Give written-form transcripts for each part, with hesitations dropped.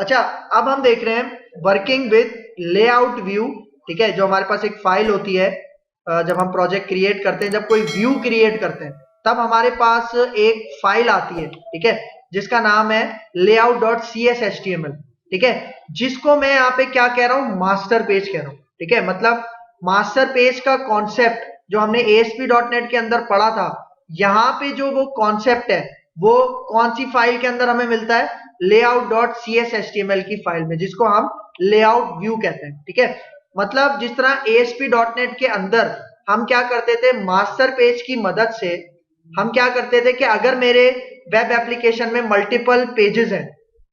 अच्छा, अब हम देख रहे हैं वर्किंग विद लेआउट व्यू। ठीक है, जो हमारे पास एक फाइल होती है जब हम प्रोजेक्ट क्रिएट करते हैं, जब कोई व्यू क्रिएट करते हैं, तब हमारे पास एक फाइल आती है, ठीक है, जिसका नाम है layout.cshtml। ठीक है, जिसको मैं यहाँ पे क्या कह रहा हूँ, मास्टर पेज कह रहा हूँ। ठीक है, मतलब मास्टर पेज का कॉन्सेप्ट जो हमने ASP.NET के अंदर पढ़ा था, यहाँ पे जो वो कॉन्सेप्ट है वो कौन सी फाइल के अंदर हमें मिलता है, layout.cshtml की फाइल में, जिसको हम लेआउट व्यू कहते हैं। ठीक है, मतलब जिस तरह ASP.NET के अंदर हम क्या करते थे, मास्टर पेज की मदद से हम क्या करते थे कि अगर मेरे वेब एप्लीकेशन में मल्टीपल पेजेस हैं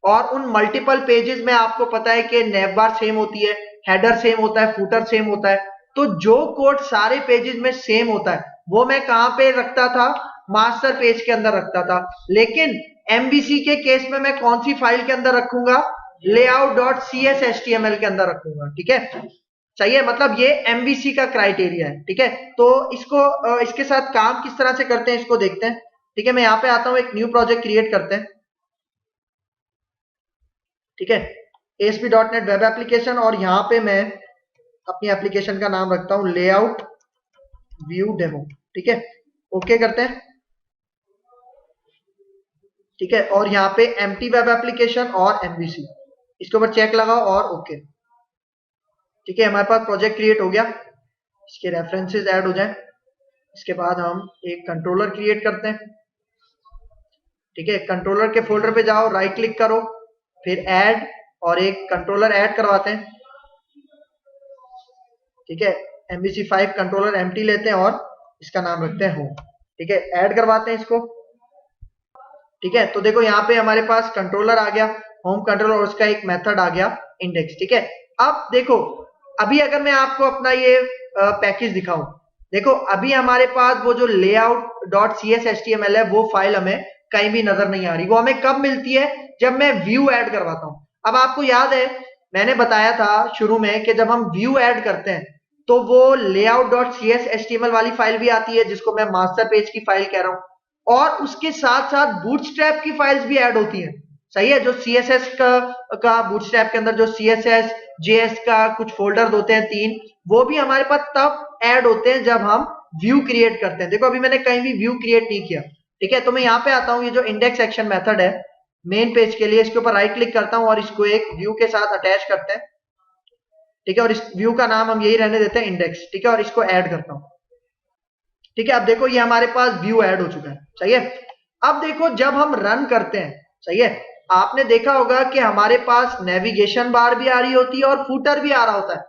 और उन मल्टीपल पेजेस में आपको पता है कि नेव बार सेम होती है, हेडर सेम होता है, फुटर सेम होता है, तो जो कोड सारे पेजेस में सेम होता है वो मैं कहां पे रखता था, मास्टर पेज के अंदर रखता था। लेकिन MVC के केस में मैं कौन सी फाइल के अंदर रखूंगा, layout.cshtml के अंदर रखूंगा। ठीक है, चाहिए, मतलब ये MVC का क्राइटेरिया है। ठीक है, तो इसको इसके साथ काम किस तरह से करते हैं इसको देखते हैं। ठीक है, मैं यहाँ पे आता हूँ, एक न्यू प्रोजेक्ट क्रिएट करते हैं। ठीक है, ASP.NET वेब एप्लीकेशन, और यहाँ पे मैं अपनी एप्लीकेशन का नाम रखता हूँ लेआउट व्यू डेमो। ठीक है, ओके करते हैं। ठीक है, और यहाँ पे एम्प्टी वेब एप्लीकेशन और MVC, इसके ऊपर चेक लगाओ और ओके। ठीक है, हमारे पास प्रोजेक्ट क्रिएट हो गया, इसके रेफरेंसेस ऐड हो जाएं। इसके बाद हम एक कंट्रोलर क्रिएट करते हैं। ठीक है, कंट्रोलर के फोल्डर पे जाओ, राइट क्लिक करो, फिर ऐड, और एक कंट्रोलर ऐड करवाते हैं। ठीक है, MVC5 कंट्रोलर एम्प्टी लेते हैं और इसका नाम रखते हैं होम। ठीक है, ऐड करवाते हैं इसको। ठीक है, तो देखो यहाँ पे हमारे पास कंट्रोलर आ गया, होम कंट्रोलर, और उसका एक मेथड आ गया इंडेक्स। ठीक है, अब देखो, अभी अगर मैं आपको अपना ये पैकेज दिखाऊं, देखो अभी हमारे पास वो जो layout.cshtml है वो फाइल हमें कहीं भी नजर नहीं आ रही। वो हमें कब मिलती है, जब मैं व्यू ऐड करवाता हूं। अब आपको याद है मैंने बताया था शुरू में कि जब हम व्यू ऐड करते हैं तो वो layout.cshtml वाली फाइल भी आती है, जिसको मैं मास्टर पेज की फाइल कह रहा हूं, और उसके साथ साथ बूटस्ट्रैप की फाइल्स भी ऐड होती हैं। सही है, जो CSS का बूटस्ट्रैप के अंदर जो CSS JS का कुछ फोल्डर होते हैं 3, वो भी हमारे पास तब ऐड होते हैं जब हम व्यू क्रिएट करते हैं। देखो अभी मैंने कहीं भी व्यू क्रिएट नहीं किया। ठीक है, तो मैं यहाँ पे आता हूँ, ये जो इंडेक्स एक्शन मेथड है मेन पेज के लिए, इसके ऊपर राइट क्लिक करता हूँ और इसको एक व्यू के साथ अटैच करते हैं। ठीक है, और इस व्यू का नाम हम यही रहने देते हैं इंडेक्स। ठीक है, और इसको ऐड करता हूँ। ठीक है, अब देखो ये हमारे पास व्यू ऐड हो चुका है। सही है, अब देखो जब हम रन करते हैं, सही है, आपने देखा होगा कि हमारे पास नेविगेशन बार भी आ रही होती है और फुटर भी आ रहा होता है।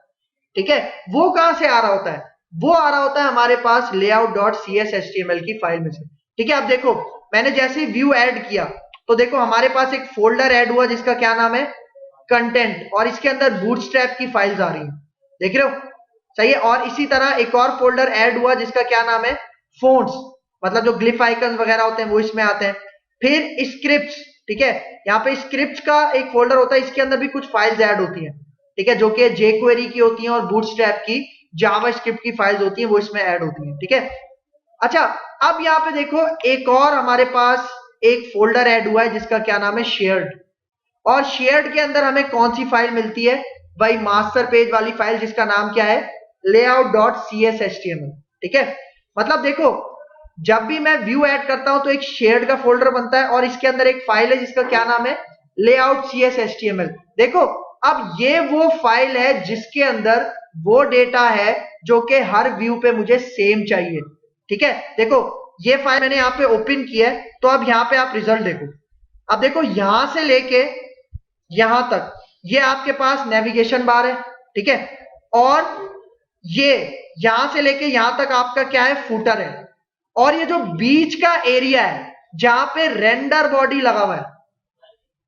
ठीक है, वो कहां से आ रहा होता है, वो आ रहा होता है हमारे पास layout.cshtml की फाइल में से। ठीक है, अब देखो मैंने जैसे ही व्यू ऐड किया तो देखो हमारे पास एक फोल्डर ऐड हुआ जिसका क्या नाम है, कंटेंट, और इसके अंदर बूटस्ट्रैप की फाइल्स आ रही हैं, देख रहे हो। सही है, और इसी तरह एक और फोल्डर ऐड हुआ जिसका क्या नाम है, फोन्ट्स, मतलब जो ग्लिफ आइकन वगैरह होते हैं वो इसमें आते हैं। फिर स्क्रिप्ट्स, ठीक है, यहाँ पे स्क्रिप्ट्स का एक फोल्डर होता है, इसके अंदर भी कुछ फाइल्स ऐड होती हैं। ठीक है, जो कि jQuery की होती हैं और बूटस्ट्रैप की जावास्क्रिप्ट की फाइल्स होती हैं, वो इसमें ऐड होती हैं। ठीक है, अच्छा, अब यहाँ पे देखो एक और हमारे पास एक फोल्डर ऐड हुआ है जिसका क्या नाम है, शेयर्ड, और शेयर्ड के अंदर हमें कौन सी फाइल मिलती है भाई, मास्टर पेज वाली फाइल जिसका नाम क्या है, layout.cshtml। ठीक है, मतलब देखो जब भी मैं व्यू ऐड करता हूं तो एक शेयर्ड का फोल्डर बनता है और इसके अंदर एक फाइल है जिसका क्या नाम है, layout.cshtml। देखो अब ये वो फाइल है जिसके अंदर वो डेटा है जो कि हर व्यू पे मुझे सेम चाहिए। ठीक है, देखो ये फाइल मैंने यहाँ पे ओपन किया है, तो अब यहाँ पे आप रिजल्ट देखो। अब देखो यहां से लेके यहां तक ये आपके पास नेविगेशन बार है। ठीक है, और ये यहां से लेके यहां तक आपका क्या है, फुटर है, और ये जो बीच का एरिया है जहां पे रेंडर बॉडी लगा हुआ है,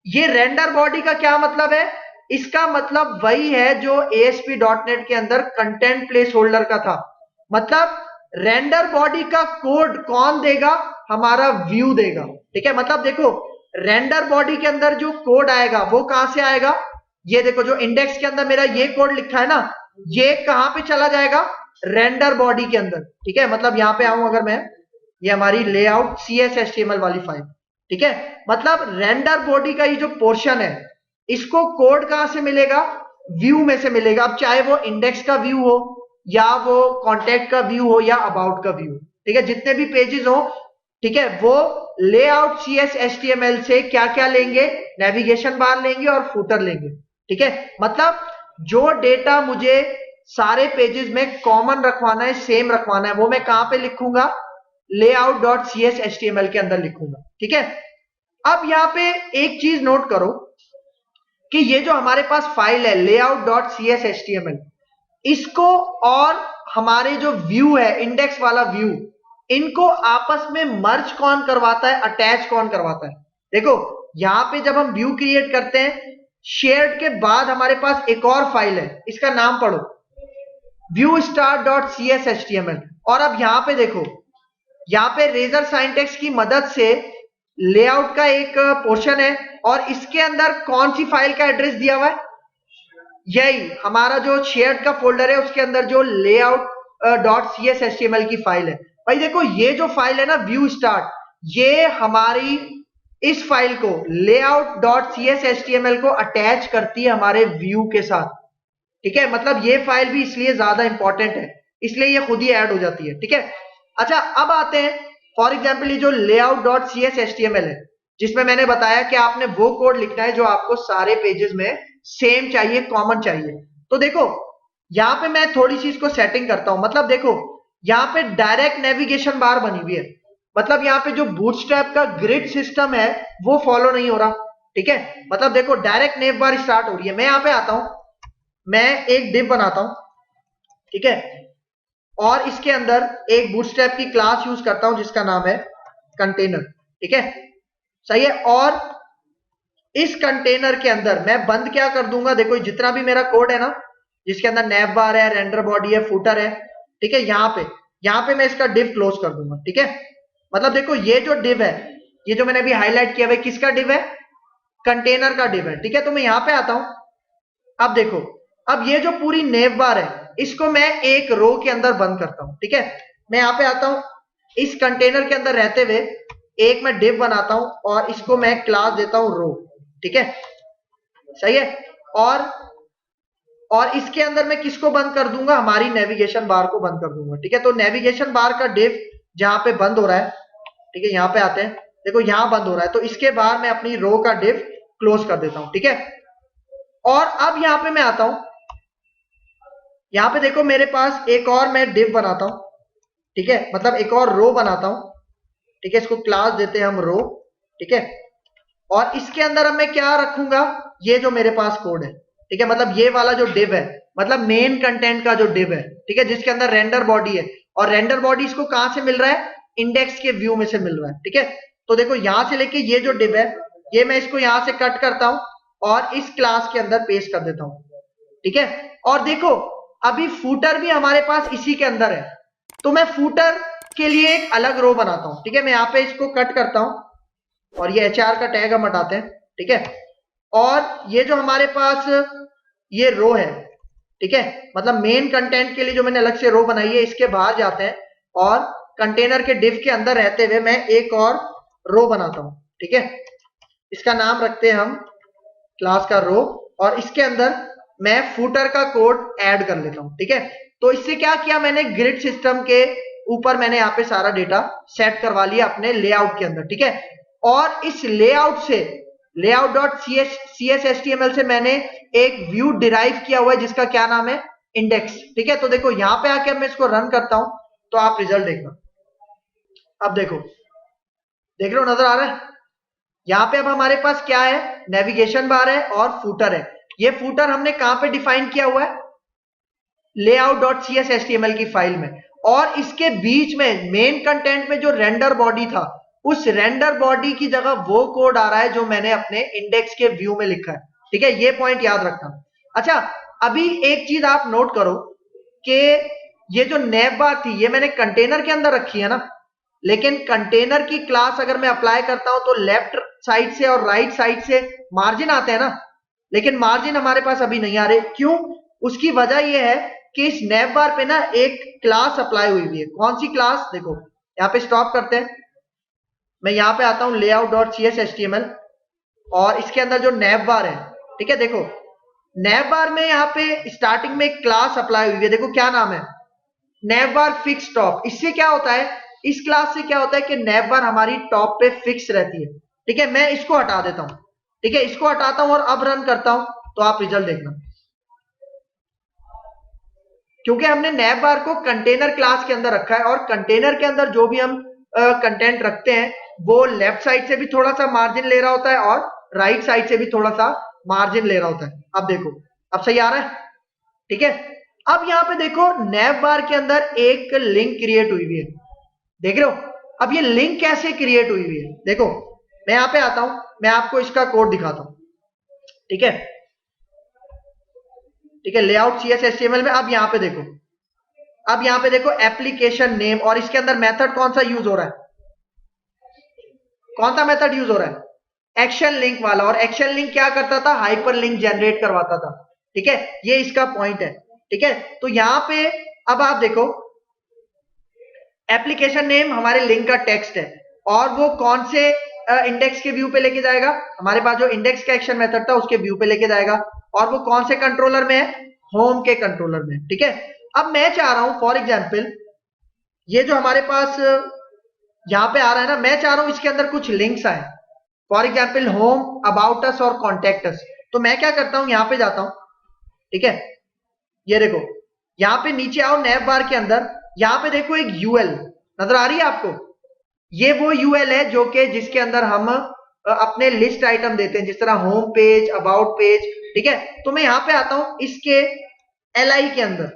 ये रेंडर बॉडी का क्या मतलब है, इसका मतलब वही है जो ASP.NET के अंदर कंटेंट प्लेस होल्डर का था। मतलब रेंडर बॉडी का कोड कौन देगा, हमारा व्यू देगा। ठीक है, मतलब देखो रेंडर बॉडी के अंदर जो कोड आएगा वो कहां से आएगा, ये देखो जो इंडेक्स के अंदर मेरा ये कोड लिखा है ना, ये कहां पे चला जाएगा, रेंडर बॉडी के अंदर। ठीक है, मतलब यहां पे आऊं अगर मैं, ये हमारी layout.cshtml वाली फाइल। ठीक है, मतलब रेंडर बॉडी का ये जो पोर्शन है इसको कोड कहां से मिलेगा? व्यू में से मिलेगा। अब चाहे वो इंडेक्स का व्यू हो या वो कॉन्टैक्ट का व्यू हो या अबाउट का व्यू, ठीक है, जितने भी पेजेस हो, ठीक है, वो लेआउट CSHTML से क्या क्या लेंगे? नेविगेशन बार लेंगे और फुटर लेंगे, ठीक है। मतलब जो डेटा मुझे सारे पेजेस में कॉमन रखवाना है, सेम रखवाना है, वो मैं कहां पे लिखूंगा? layout.CSHTML के अंदर लिखूंगा, ठीक है। अब यहां पे एक चीज नोट करो कि ये जो हमारे पास फाइल है layout.CSHTML, इसको और हमारे जो व्यू है, इंडेक्स वाला व्यू, इनको आपस में मर्ज कौन करवाता है, अटैच कौन करवाता है? देखो यहां पे जब हम व्यू क्रिएट करते हैं, शेयर्ड के बाद हमारे पास एक और फाइल है, इसका नाम पढ़ो, viewstart.CSHTML। और अब यहां पे देखो, यहां पे रेजर सिंटैक्स की मदद से लेआउट का एक पोर्शन है और इसके अंदर कौन सी फाइल का एड्रेस दिया हुआ है? यही हमारा जो शेयर्ड का फोल्डर है, उसके अंदर जो layout.CSHTML की फाइल है। भाई देखो ये जो फाइल है ना, व्यू स्टार्ट, ये हमारी इस फाइल को layout.CSHTML को अटैच करती है हमारे व्यू के साथ, ठीक है। मतलब ये फाइल भी इसलिए ज्यादा इंपॉर्टेंट है, इसलिए ये खुद ही ऐड हो जाती है, ठीक है। अच्छा अब आते हैं, फॉर एग्जाम्पल ये जो layout.CSHTML है, जिसमें मैंने बताया कि आपने वो कोड लिखना है जो आपको सारे पेजेस में सेम चाहिए, कॉमन चाहिए। तो देखो यहां पे मैं थोड़ी सी इसको सेटिंग करता हूं। मतलब देखो यहां पे डायरेक्ट नेविगेशन बार बनी हुई है, मतलब यहां पे जो बूटस्ट्रैप का ग्रिड सिस्टम है वो फॉलो नहीं हो रहा, ठीक है। मतलब देखो डायरेक्ट नेव बार स्टार्ट हो रही है। मैं यहां पे आता हूं, मैं एक डिव बनाता हूं, ठीक है, और इसके अंदर एक बूटस्ट्रैप की क्लास यूज करता हूं जिसका नाम है कंटेनर, ठीक है, सही है। और इस कंटेनर के अंदर मैं बंद क्या कर दूंगा? देखो जितना भी मेरा कोड है ना, जिसके अंदर नैव बार है, रेंडर बॉडी है, फुटर है, ठीक है, यहां पे मैं इसका डिव क्लोज कर दूंगा, ठीक है। मतलब देखो ये जो डिव है, ये जो मैंने अभी हाईलाइट किया है, किसका डिव है? कंटेनर का डिव है, ठीक है। तो मैं यहां पे आता हूं, अब देखो, अब ये जो पूरी नेव बार है, इसको मैं एक रो के अंदर बंद करता हूं, ठीक है। मैं यहां पे आता हूं, इस कंटेनर के अंदर रहते हुए एक मैं डिव बनाता हूं और इसको मैं क्लास देता हूं रो, ठीक है, सही है। और इसके अंदर मैं किसको बंद कर दूंगा? हमारी नेविगेशन बार को बंद कर दूंगा, ठीक है। तो नेविगेशन बार का डिव जहां पे बंद हो रहा है, ठीक है, यहां पे आते हैं, देखो यहां बंद हो रहा है, तो इसके बाद मैं अपनी रो का डिव क्लोज कर देता हूं, ठीक है। और अब यहां पे मैं आता हूं, यहां पे देखो मेरे पास एक और मैं डिव बनाता हूं, ठीक है, मतलब एक और रो बनाता हूं, ठीक है, इसको क्लास देते हैं हम रो, ठीक है। और इसके अंदर अब मैं क्या रखूंगा? ये जो मेरे पास कोड है, ठीक है, मतलब ये वाला जो डिव है, मतलब मेन कंटेंट का जो डिव है, ठीक है, जिसके अंदर रेंडर बॉडी है, और रेंडर बॉडी इसको कहां से मिल रहा है? इंडेक्स के व्यू में से मिल रहा है, ठीक है। तो देखो यहां से लेके ये जो डिव है, ये मैं इसको यहां से कट करता हूं और इस क्लास के अंदर पेस्ट कर देता हूं, ठीक है। और देखो अभी फूटर भी हमारे पास इसी के अंदर है, तो मैं फूटर के लिए एक अलग रो बनाता हूं, ठीक है। मैं यहां पे इसको कट करता हूं और ये HR का टैग हम हटाते हैं, ठीक है। और ये जो हमारे पास ये रो है, ठीक है, मतलब मेन कंटेंट के लिए जो मैंने अलग से रो बनाई है, इसके बाहर जाते हैं और कंटेनर के डिव के अंदर रहते हुए मैं एक और रो बनाता हूं, ठीक है। इसका नाम रखते हैं हम क्लास का रो, और इसके अंदर मैं फूटर का कोड ऐड कर लेता हूं, ठीक है। तो इससे क्या किया मैंने? ग्रिड सिस्टम के ऊपर मैंने यहाँ पे सारा डेटा सेट करवा लिया अपने लेआउट के अंदर, ठीक है। और इस लेआउट से, layout.CSHTML से मैंने एक व्यू डिराइव किया हुआ है जिसका क्या नाम है? इंडेक्स, ठीक है। तो देखो यहां पे आके मैं इसको रन करता हूं तो आप रिजल्ट देखना। अब देखो, देख रहे हो, नजर आ रहा है? यहां पे अब हमारे पास क्या है? नेविगेशन बार है और फूटर है। ये फूटर हमने कहां पे डिफाइन किया हुआ है? layout.CSHTML की फाइल में। और इसके बीच में मेन कंटेंट में जो रेंडर बॉडी था, उस रेंडर बॉडी की जगह वो कोड आ रहा है जो मैंने अपने इंडेक्स के व्यू में लिखा है, ठीक है। ये पॉइंट याद रखना। अच्छा अभी एक चीज आप नोट करो कि ये जो नेव बार थी, ये मैंने कंटेनर के अंदर रखी है ना, लेकिन कंटेनर की क्लास अगर मैं अप्लाई करता हूं तो लेफ्ट साइड से और राइट साइड से मार्जिन आते हैं ना, लेकिन मार्जिन हमारे पास अभी नहीं आ रहे। क्यों? उसकी वजह यह है कि इस नेव बार पे ना एक क्लास अप्लाई हुई हुई है। कौन सी क्लास? देखो यहां पे स्टॉप करते हैं, मैं यहां पे आता हूं layout.CSHTML, और इसके अंदर जो नेव बार है, ठीक है, देखो नैव बार में यहाँ पे स्टार्टिंग में एक क्लास अप्लाई हुई है, देखो क्या नाम है, नैव बार फिक्स टॉप। इससे क्या होता है, इस क्लास से क्या होता है कि नैव बार हमारी टॉप पे फिक्स रहती है। ठीक है, मैं इसको हटा देता हूं, ठीक है, इसको हटाता हूं और अब रन करता हूं तो आप रिजल्ट देखना। क्योंकि हमने नैव बार को कंटेनर क्लास के अंदर रखा है और कंटेनर के अंदर जो भी हम कंटेंट रखते हैं वो लेफ्ट साइड से भी थोड़ा सा मार्जिन ले रहा होता है और राइट साइड से भी थोड़ा सा मार्जिन ले रहा होता है। अब देखो, अब सही आ रहा है, ठीक है। अब यहां पे देखो नैव बार के अंदर एक लिंक क्रिएट हुई हुई है, देख रहे हो। अब ये लिंक कैसे क्रिएट हुई हुई है, देखो मैं यहां पे आता हूं, मैं आपको इसका कोड दिखाता हूं, ठीक है, ठीक है, लेआउट CSS/HTML में। अब यहां पे देखो, अब यहां पे देखो एप्लीकेशन नेम, और इसके अंदर मेथड कौन सा यूज हो रहा है, कौन सा मेथड यूज हो रहा है, एक्शन लिंक वाला। और एक्शन लिंक क्या करता था, हाइपर लिंक जनरेट करवाता था, ठीक है, ये इसका पॉइंट है, ठीक है। तो यहां पे अब आप देखो एप्लीकेशन नेम हमारे लिंक का टेक्स्ट है और वो कौन से इंडेक्स के व्यू पे लेके जाएगा, हमारे पास जो इंडेक्स का एक्शन मेथड था उसके व्यू पे लेके जाएगा, और वो कौन से कंट्रोलर में है, होम के कंट्रोलर में, ठीक है। अब मैं चाह रहा हूं फॉर एग्जांपल ये जो हमारे पास यहां पे आ रहा है ना, मैं चाह रहा हूं इसके अंदर कुछ लिंक्स आए, for example home, about us और कॉन्टेक्ट अस। तो मैं क्या करता हूं, यहां पे जाता हूं, ठीक है, ये देखो यहां पे नीचे आओ नैव बार के अंदर, यहां पे देखो एक यूएल नजर आ रही है आपको, ये वो यूएल है जो कि जिसके अंदर हम अपने लिस्ट आइटम देते हैं, जिस तरह होम पेज, अबाउट पेज, ठीक है। तो मैं यहां पे आता हूं इसके एलआई के अंदर,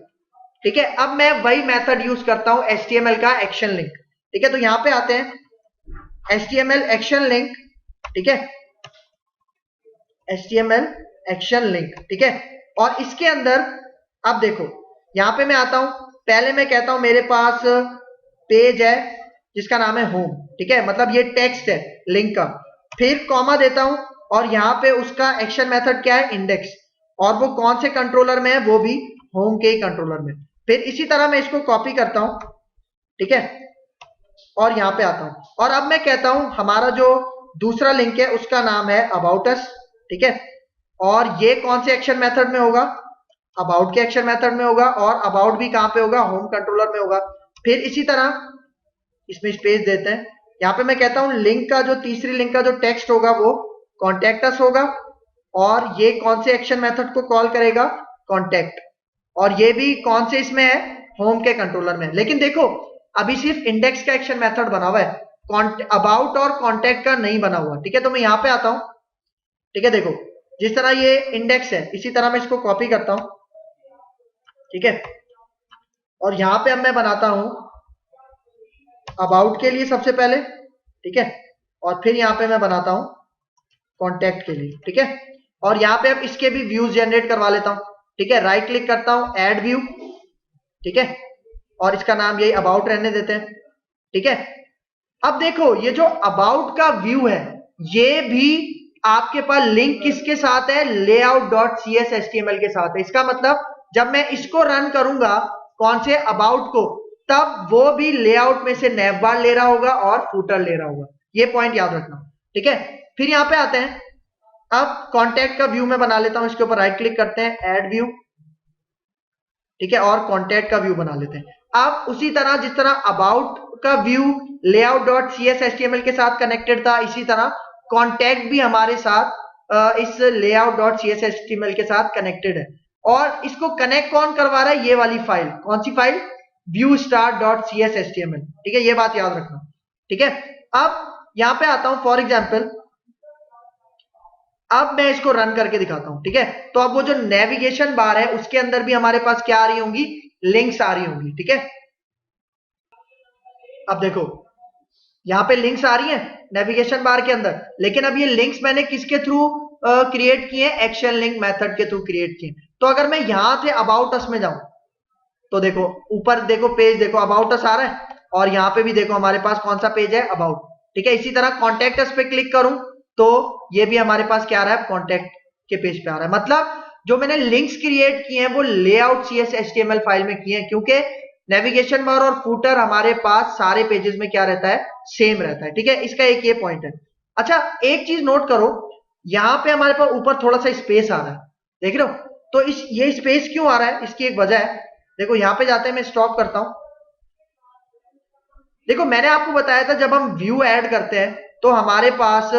ठीक है। अब मैं वही मेथड यूज करता हूं HTML का एक्शन लिंक, ठीक है। तो यहां पे आते हैं HTML एक्शन लिंक, ठीक है, HTML एक्शन लिंक, ठीक है। और इसके अंदर अब देखो यहां पे मैं आता हूं, पहले मैं कहता हूं मेरे पास पेज है जिसका नाम है होम, ठीक है, मतलब ये टेक्स्ट है लिंक का, फिर कॉमा देता हूं और यहां पे उसका एक्शन मेथड क्या है, इंडेक्स, और वो कौन से कंट्रोलर में है, वो भी होम के ही कंट्रोलर में। फिर इसी तरह मैं इसको कॉपी करता हूं, ठीक है, और यहां पे आता हूं और अब मैं कहता हूं हमारा जो दूसरा लिंक है उसका नाम है अबाउट अस, ठीक है, और ये कौन से एक्शन मेथड में होगा, अबाउट के एक्शन मेथड में होगा, और अबाउट भी कहां पे होगा, होम कंट्रोलर में होगा। फिर इसी तरह इसमें स्पेस देते हैं, यहां पे मैं कहता हूं लिंक का जो तीसरी लिंक का जो टेक्स्ट होगा वो कॉन्टेक्ट अस होगा, और ये कौन से एक्शन मेथड को कॉल करेगा, कॉन्टेक्ट, और ये भी कौन से इसमें है, होम के कंट्रोलर में। लेकिन देखो अभी सिर्फ इंडेक्स का एक्शन मेथड बना हुआ है, अबाउट और कॉन्टेक्ट का नहीं बना हुआ, ठीक है। तो मैं यहां पे आता हूं, ठीक है, देखो जिस तरह ये इंडेक्स है इसी तरह मैं इसको कॉपी करता हूं, ठीक है, और यहां पे अब मैं बनाता हूं अबाउट के लिए सबसे पहले, ठीक है, और फिर यहां पे मैं बनाता हूं कॉन्टेक्ट के लिए, ठीक है, और यहां पे अब इसके भी व्यूज जनरेट करवा लेता हूं, ठीक है। राइट क्लिक करता हूं, ऐड व्यू, ठीक है, और इसका नाम यही अबाउट रहने देते हैं, ठीक है। अब देखो ये जो अबाउट का व्यू है ये भी आपके पास लिंक किसके साथ है, layout.cs/html के साथ है। इसका मतलब जब मैं इसको रन करूंगा कौन से, अबाउट को, तब वो भी लेआउट में से नैव बार ले रहा होगा और फूटर ले रहा होगा, ये पॉइंट याद रखना, ठीक है। फिर यहां पे आते हैं, अब कॉन्टेक्ट का व्यू मैं बना लेता हूं, इसके ऊपर राइट क्लिक करते हैं, ऐड व्यू, ठीक है, और कॉन्टेक्ट का व्यू बना लेते हैं। अब उसी तरह जिस तरह अबाउट का व्यू layout.cs/html के साथ कनेक्टेड था, इसी तरह कॉन्टेक्ट भी हमारे साथ इस layout.cs/html के साथ कनेक्टेड है। और इसको कनेक्ट कौन करवा रहा है, ये वाली फाइल, कौन सी फाइल, viewstart.cs/html, ठीक है, ये बात याद रखना, ठीक है। अब यहां पे आता हूं फॉर एग्जांपल, अब मैं इसको रन करके दिखाता हूं, ठीक है। तो अब वो जो नेविगेशन बार है उसके अंदर भी हमारे पास क्या आ रही होंगी, लिंक्स आ रही होंगी, ठीक है। अब देखो यहां पे लिंक्स आ रही हैं नेविगेशन बार के अंदर, लेकिन अब ये लिंक्स मैंने किसके थ्रू क्रिएट किए, एक्शन लिंक मेथड के थ्रू क्रिएट किए। तो अगर मैं यहां से अबाउट अस में जाऊं तो देखो ऊपर देखो पेज, देखो अबाउट अस आ रहा है, और यहां पे भी देखो हमारे पास कौन सा पेज है, अबाउट, ठीक है। इसी तरह कॉन्टेक्ट अस पे क्लिक करूं तो ये भी हमारे पास क्या आ रहा है, कॉन्टेक्ट के पेज पे आ रहा है। मतलब जो मैंने लिंक्स क्रिएट किए हैं वो लेआउट CSS/HTML फाइल में किए हैं, क्योंकि नेविगेशन बार और फूटर हमारे पास सारे पेजेस में क्या रहता है, सेम रहता है, ठीक है। इसका एक ये पॉइंट है। अच्छा एक चीज नोट करो, यहाँ पे हमारे पास ऊपर थोड़ा सा स्पेस आ रहा है, देख रहे हो? तो ये स्पेस क्यों आ रहा है, इसकी एक वजह है। देखो यहाँ पे जाते हैं, मैं स्टॉप करता हूं। देखो मैंने आपको बताया था जब हम व्यू ऐड करते हैं तो हमारे पास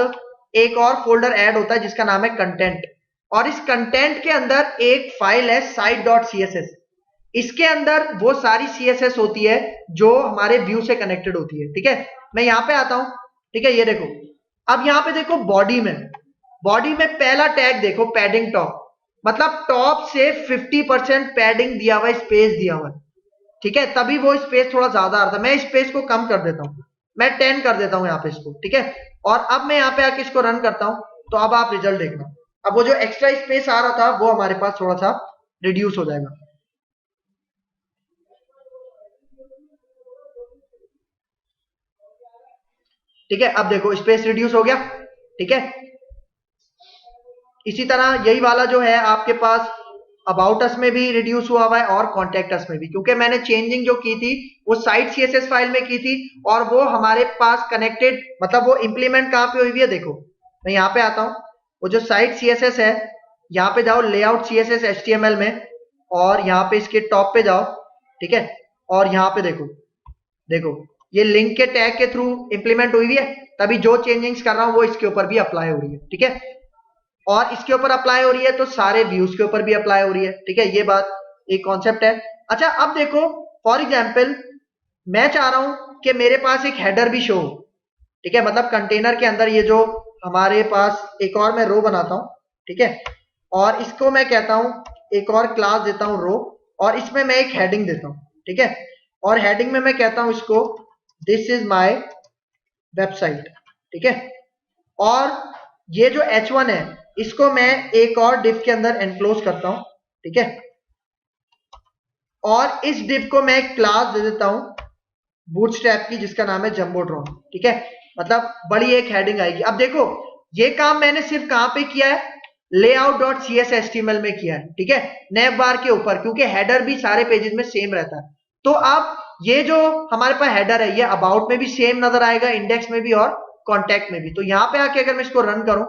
एक और फोल्डर ऐड होता है जिसका नाम है कंटेंट, और इस कंटेंट के अंदर एक फाइल है site.css। इसके अंदर वो सारी CSS होती है जो हमारे व्यू से कनेक्टेड होती है, ठीक है? मैं यहां पे आता हूं, ठीक है? ये देखो, अब यहां पे देखो बॉडी में पहला टैग देखो पैडिंग टॉप, मतलब टॉप से 50% पैडिंग दिया हुआ है, स्पेस दिया हुआ है, ठीक है? तभी वो स्पेस थोड़ा ज्यादा आ रहा था। मैं स्पेस को कम कर देता हूं, मैं 10 कर देता हूं यहाँ पे इसको, ठीक है? और अब मैं यहाँ पे आके इसको रन करता हूं, तो अब आप रिजल्ट देखना, अब वो जो एक्स्ट्रा स्पेस आ रहा था वो हमारे पास थोड़ा सा रिड्यूस हो जाएगा। ठीक है, अब देखो स्पेस रिड्यूस हो गया, ठीक है? इसी तरह यही वाला जो है आपके पास अबाउट अस में भी रिड्यूस हुआ है और कॉन्टेक्ट अस में भी, क्योंकि मैंने चेंजिंग जो की थी वो साइट CSS फाइल में की थी और वो हमारे पास कनेक्टेड, मतलब वो इंप्लीमेंट कहां पे हुई हुई है, देखो मैं यहाँ पे आता हूं, वो जो साइट CSS है यहाँ पे जाओ, लेआउट CSS HTML में, और यहाँ पे इसके टॉप पे जाओ, ठीक है? और यहाँ पे देखो, देखो ये लिंक के टैग के थ्रू इंप्लीमेंट हुई हुई है, तभी जो चेंजिंग्स कर रहा हूं वो इसके ऊपर भी अप्लाई हो रही है, ठीक है? और इसके ऊपर अप्लाई हो रही है तो सारे व्यूज के ऊपर भी अप्लाई हो रही है, ठीक है? ये बात एक कॉन्सेप्ट है। अच्छा अब देखो, फॉर एग्जाम्पल मैं चाह रहा हूं कि मेरे पास एक हेडर भी शो हो, ठीक है? मतलब कंटेनर के अंदर ये जो हमारे पास एक और मैं रो बनाता हूं, ठीक है? और इसको मैं कहता हूं, एक और क्लास देता हूं रो, और इसमें मैं एक हेडिंग देता हूं, ठीक है? और हेडिंग में मैं कहता हूं इसको दिस इज माय वेबसाइट, ठीक है? और ये जो H1 है इसको मैं एक और डिव के अंदर एनक्लोज करता हूं, ठीक है? और इस डिव को मैं एक क्लास दे देता हूं बूटस्ट्रैप की जिसका नाम है जंबोट्रॉन, ठीक है? मतलब बड़ी एक हेडिंग आएगी। अब देखो ये काम मैंने सिर्फ कहां पे किया है, layout.cs HTML में किया है, ठीक है? नैव बार के ऊपर, क्योंकि हेडर भी सारे पेजेस में सेम रहता है। तो अब ये जो हमारे पास हेडर है ये अबाउट में भी सेम नजर आएगा, इंडेक्स में भी और कॉन्टैक्ट में भी। तो यहां पे आके अगर मैं इसको रन करूं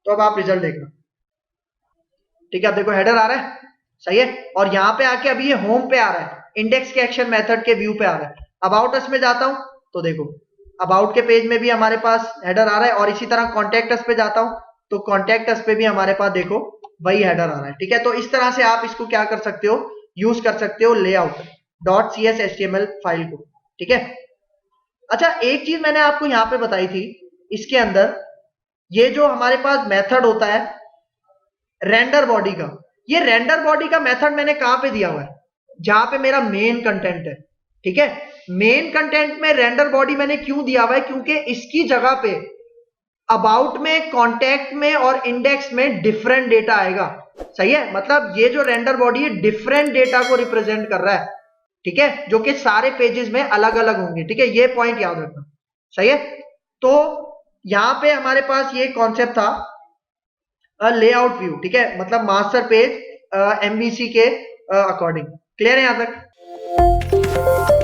तो अब आप रिजल्ट देखना, ठीक है? अब देखो हेडर आ रहा है, सही है? और यहां पे आके अभी ये होम पे आ रहा है, इंडेक्स के एक्शन मेथड के व्यू पे आ रहा है। अबाउट अस में जाता हूं तो देखो अबाउट के पेज में भी हमारे पास हेडर आ रहा है, और इसी तरह कॉन्टैक्ट अस पे जाता हूं तो कॉन्टैक्ट अस पे भी हमारे पास देखो वही हेडर आ रहा है, ठीक है? तो इस तरह से आप इसको क्या कर सकते हो, यूज कर सकते हो layout.cs HTML फाइल को, ठीक है? अच्छा एक चीज मैंने आपको यहां पे बताई थी, इसके अंदर ये जो हमारे पास मेथड होता है रेंडर बॉडी का, ये रेंडर बॉडी का मेथड मैंने कहां पे दिया हुआ है, जहां पे मेरा मेन कंटेंट है, ठीक है? मेन कंटेंट में रेंडर बॉडी मैंने क्यों दिया हुआ है, क्योंकि इसकी जगह पे अबाउट में, कॉन्टैक्ट में और इंडेक्स में डिफरेंट डेटा आएगा, सही है? मतलब ये जो रेंडर बॉडी है डिफरेंट डेटा को रिप्रेजेंट कर रहा है, ठीक है? जो कि सारे पेजेस में अलग अलग होंगे, ठीक है? ये पॉइंट याद रखना, सही है? तो यहां पे हमारे पास ये कॉन्सेप्ट था लेआउट व्यू, ठीक है? मतलब मास्टर पेज MVC के अकॉर्डिंग। क्लियर है यहां तक?